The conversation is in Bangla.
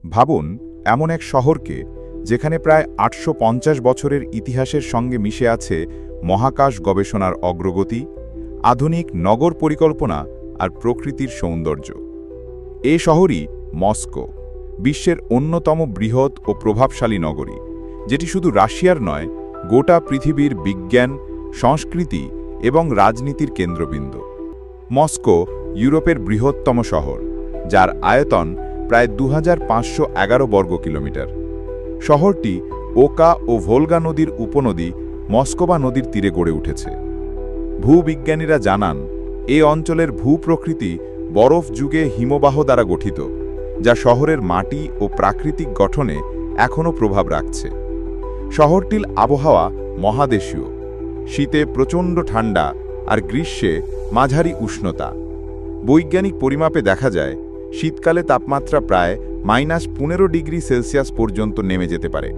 ভাবুন এমন এক শহরকে যেখানে প্রায় ৮৫০ বছরের ইতিহাসের সঙ্গে মিশে আছে মহাকাশ গবেষণার অগ্রগতি, আধুনিক নগর পরিকল্পনা আর প্রকৃতির সৌন্দর্য। এ শহরই মস্কো, বিশ্বের অন্যতম বৃহৎ ও প্রভাবশালী নগরী, যেটি শুধু রাশিয়ার নয়, গোটা পৃথিবীর বিজ্ঞান, সংস্কৃতি এবং রাজনীতির কেন্দ্রবিন্দু। মস্কো ইউরোপের বৃহত্তম শহর, যার আয়তন প্রায় ২৫১১ বর্গ কিলোমিটার। শহরটি ওকা ও ভোলগা নদীর উপনদী মস্কোবা নদীর তীরে গড়ে উঠেছে। ভূবিজ্ঞানীরা জানান, এ অঞ্চলের ভূপ্রকৃতি বরফ যুগে হিমবাহ দ্বারা গঠিত, যা শহরের মাটি ও প্রাকৃতিক গঠনে এখনও প্রভাব রাখছে। শহরটির আবহাওয়া মহাদেশীয়, শীতে প্রচণ্ড ঠান্ডা আর গ্রীষ্মে মাঝারি উষ্ণতা। বৈজ্ঞানিক পরিমাপে দেখা যায়, শীতকালে তাপমাত্রা প্রায় -15 ডিগ্রি সেলসিয়াস পর্যন্ত নেমে যেতে পারে।